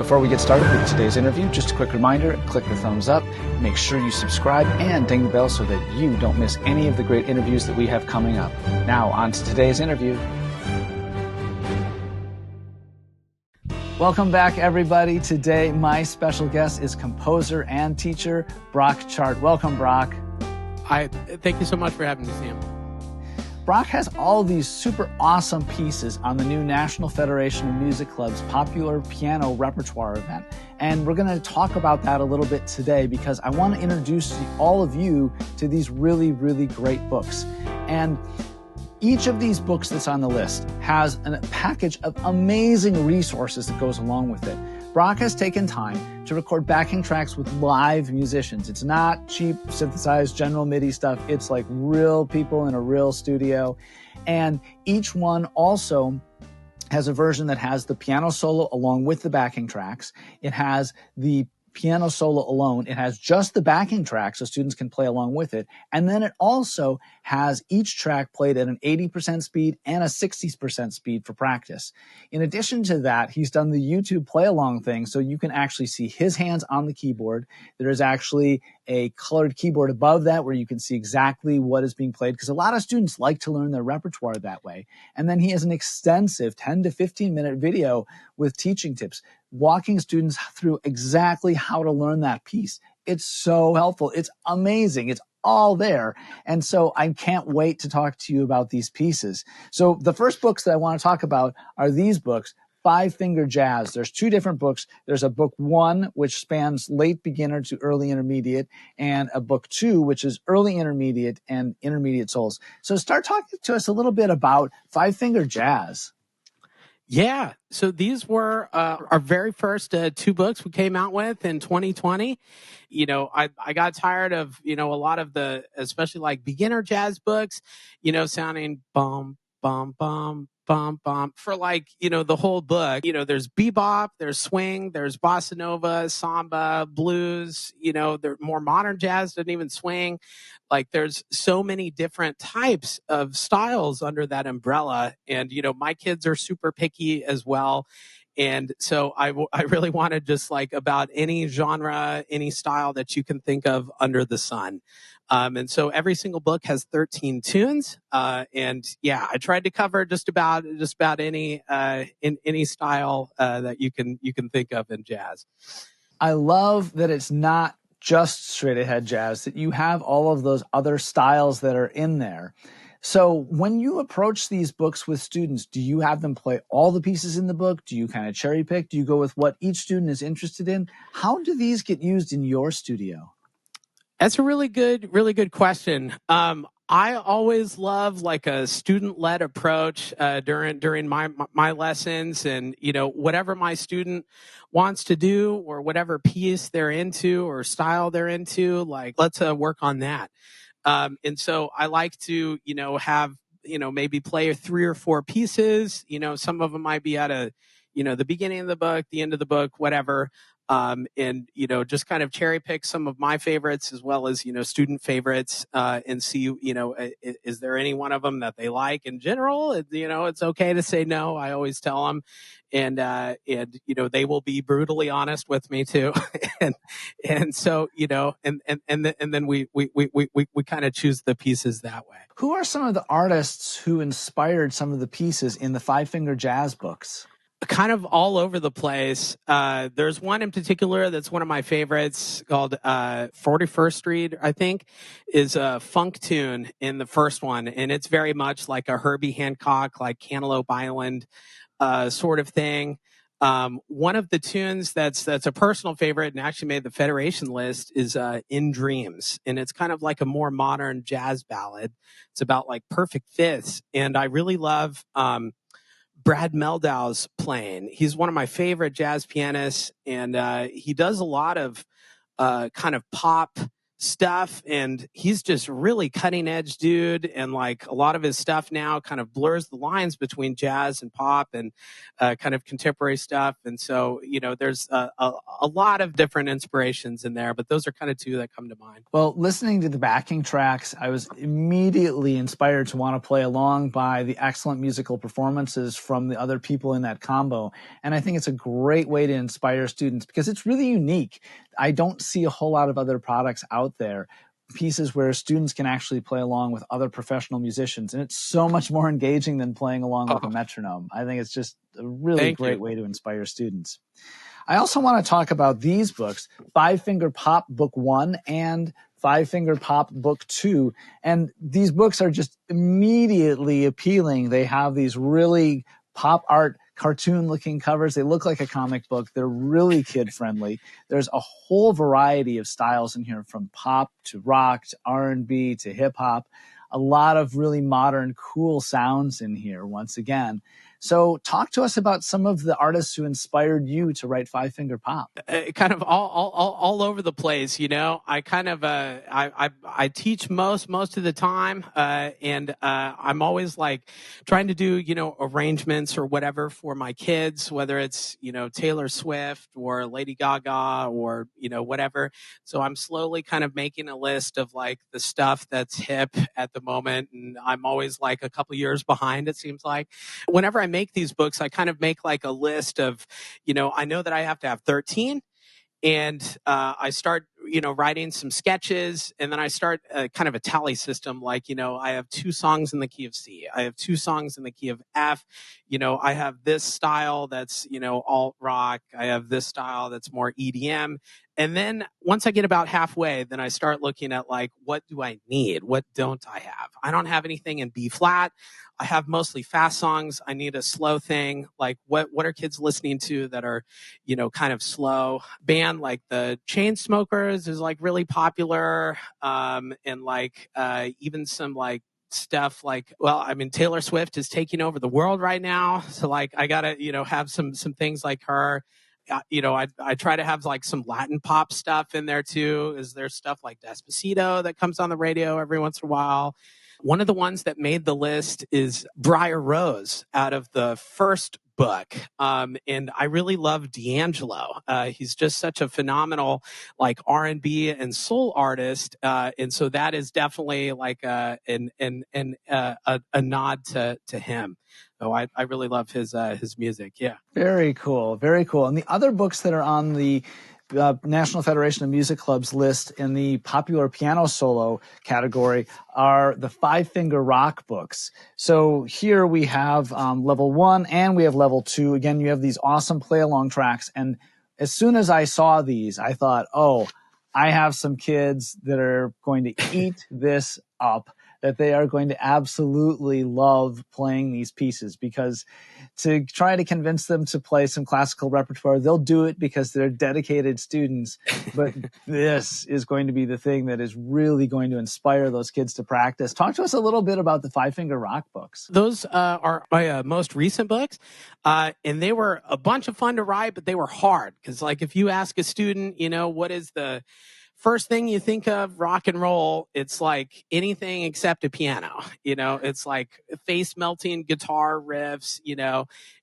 Before we get started with today's interview, just a quick reminder, click the thumbs up, make sure you subscribe, and ding the bell so that you don't miss any of the great interviews that we have coming up. Now, on to today's interview. Welcome back, everybody. Today, my special guest is composer and teacher, Brock Chart. Welcome, Brock. Thank you so much for having me, Sam. Brock has all these super awesome pieces on the new National Federation of Music Clubs Popular Piano Repertoire event. And we're going to talk about that a little bit today because I want to introduce all of you to these really, really great books. And each of these books that's on the list has a package of amazing resources that goes along with it. Brock has taken time to record backing tracks with live musicians. It's not cheap, synthesized, general MIDI stuff. It's like real people in a real studio. And each one also has a version that has the piano solo along with the backing tracks. It has the piano solo alone. It has just the backing track so students can play along with it. And then it also has each track played at an 80% speed and a 60% speed for practice. In addition to that, he's done the YouTube play along thing so you can actually see his hands on the keyboard. There is actually a colored keyboard above that where you can see exactly what is being played because a lot of students like to learn their repertoire that way. And then he has an extensive 10 to 15 minute video with teaching tips, walking students through exactly how to learn that piece. It's so helpful. It's amazing. It's all there. And so I can't wait to talk to you about these pieces. So the first books that I want to talk about are these books, Five Finger Jazz. There's two different books. There's a book 1, which spans late beginner to early intermediate, and a book 2, which is early intermediate and intermediate solos. So start talking to us a little bit about Five Finger Jazz. Yeah. So these were our very first two books we came out with in 2020. You know, I got tired of, a lot of the, especially like beginner jazz books, sounding bum, bum, bum, bum, bum for like, the whole book. There's bebop, there's swing, there's bossa nova, samba, blues, they're more modern jazz, doesn't even swing. Like there's so many different types of styles under that umbrella. And, my kids are super picky as well. And so I really wanted just like about any genre, any style that you can think of under the sun. And so every single book has 13 tunes. And yeah, I tried to cover just about any, in any style, that you can think of in jazz. I love that it's not just straight ahead jazz, that you have all of those other styles that are in there. So when you approach these books with students, do you have them play all the pieces in the book? Do you kind of cherry pick? Do you go with what each student is interested in? How do these get used in your studio? That's a really good question. I always love like a student-led approach during my lessons, and whatever my student wants to do or whatever piece they're into or style they're into, like let's work on that. And so I like to have maybe play 3 or 4 pieces. Some of them might be at the beginning of the book, the end of the book, whatever. And just kind of cherry pick some of my favorites as well as student favorites, and see is there any one of them that they like in general. It's okay to say no. I always tell them, and they will be brutally honest with me too. and so and then we kind of choose the pieces that way. Who are some of the artists who inspired some of the pieces in the Five Finger Jazz books? Kind of all over the place. There's one in particular that's one of my favorites called 41st Street, I think, is a funk tune in the first one. And it's very much like a Herbie Hancock, like Cantaloupe Island sort of thing. One of the tunes that's a personal favorite and actually made the Federation list is In Dreams. And it's kind of like a more modern jazz ballad. It's about like perfect fifths. And I really love Brad Meldau's playing. He's one of my favorite jazz pianists, and he does a lot of kind of pop stuff, and he's just really cutting edge dude. And like a lot of his stuff now kind of blurs the lines between jazz and pop and kind of contemporary stuff. And so, there's a lot of different inspirations in there, but those are kind of two that come to mind. Well, listening to the backing tracks, I was immediately inspired to want to play along by the excellent musical performances from the other people in that combo. And I think it's a great way to inspire students because it's really unique. I don't see a whole lot of other products out there, pieces where students can actually play along with other professional musicians. And it's so much more engaging than playing along with a metronome. I think it's just a really great way to inspire students. I also want to talk about these books, Five Finger Pop Book 1 and Five Finger Pop Book 2. And these books are just immediately appealing. They have these really pop art cartoon-looking covers. They look like a comic book. They're really kid-friendly. There's a whole variety of styles in here, from pop to rock to R&B to hip-hop. A lot of really modern, cool sounds in here, once again. So talk to us about some of the artists who inspired you to write Five Finger Pop. Kind of all over the place, I kind of I teach most of the time, and I'm always like trying to do arrangements or whatever for my kids, whether it's Taylor Swift or Lady Gaga or whatever. So I'm slowly kind of making a list of like the stuff that's hip at the moment, and I'm always like a couple years behind, it seems like. Whenever I make these books, I kind of make like a list of, I know that I have to have 13, and I start, writing some sketches, and then I start kind of a tally system. Like, I have 2 songs in the key of C. I have 2 songs in the key of F. I have this style that's, alt rock. I have this style that's more EDM. And then once I get about halfway, then I start looking at like, what do I need? What don't I have? I don't have anything in B flat. I have mostly fast songs. I need a slow thing. Like what are kids listening to that are, kind of slow? Band like the Chainsmokers is like really popular. And like, even some like stuff like, Taylor Swift is taking over the world right now. So like, I gotta, have some things like her. I try to have like some Latin pop stuff in there too. Is there stuff like Despacito that comes on the radio every once in a while? One of the ones that made the list is Briar Rose out of the first book. And I really love D'Angelo. He's just such a phenomenal like R&B and soul artist. And so that is definitely like a nod to him. So I really love his music. Yeah. Very cool. Very cool. And the other books that are on the National Federation of Music Clubs list in the Popular Piano Solo category are the Five Finger Rock books. So here we have level 1 and we have level 2. Again, you have these awesome play-along tracks. And as soon as I saw these, I thought, oh, I have some kids that are going to eat this up, that they are going to absolutely love playing these pieces, because to try to convince them to play some classical repertoire, they'll do it because they're dedicated students. But this is going to be the thing that is really going to inspire those kids to practice. Talk to us a little bit about the Five Finger Rock books. Those are my most recent books. And they were a bunch of fun to write, but they were hard. Because like if you ask a student, what is the first thing you think of rock and roll, it's like anything except a piano. It's like face melting guitar riffs,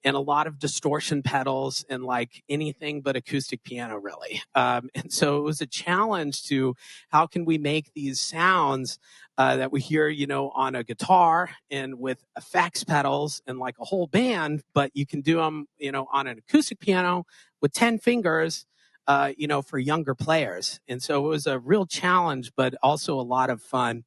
and a lot of distortion pedals and like anything but acoustic piano, really. And so it was a challenge to how can we make these sounds that we hear, on a guitar and with effects pedals and like a whole band, but you can do them, on an acoustic piano with 10 fingers. For younger players. And so it was a real challenge, but also a lot of fun.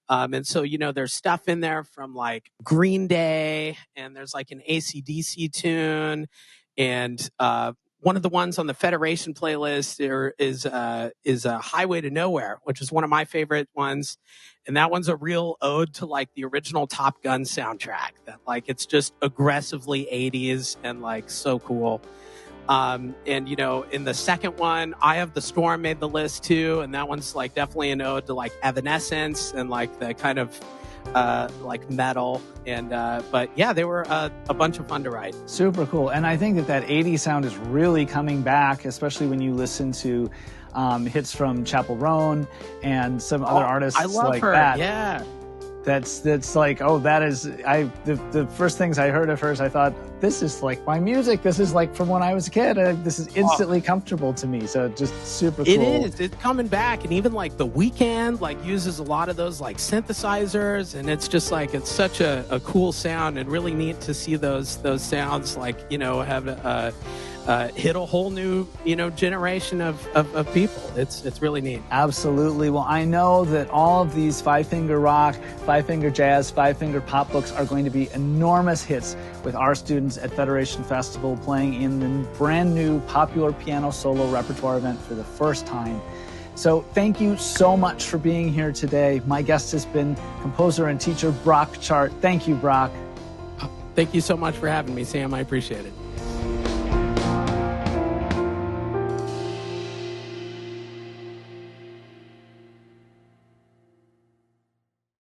And so, there's stuff in there from like Green Day, and there's like an AC/DC tune. And one of the ones on the Federation playlist is a Highway to Nowhere, which is one of my favorite ones. And that one's a real ode to like the original Top Gun soundtrack, that like it's just aggressively 80s and like so cool. And, in the second one, Eye of the Storm made the list too. And that one's like definitely an ode to like Evanescence and like the kind of like metal. And but yeah, they were a bunch of fun to write. Super cool. And I think that 80s sound is really coming back, especially when you listen to hits from Chapel Roan and some other artists I love like her. that. Yeah. That's like, oh, that is, the first things I heard of hers, I thought, this is like my music. This is like from when I was a kid. This is instantly comfortable to me. So just super cool. It is. It's coming back. And even like The Weeknd like uses a lot of those like synthesizers. And it's just like, it's such a cool sound, and really neat to see those sounds like, have hit a whole new, generation of people. It's really neat. Absolutely. Well, I know that all of these five-finger rock, five-finger jazz, five-finger pop books are going to be enormous hits with our students at Federation Festival, playing in the brand new Popular Piano Solo repertoire event for the first time. So thank you so much for being here today. My guest has been composer and teacher Brock Chart. Thank you, Brock. Thank you so much for having me, Sam. I appreciate it.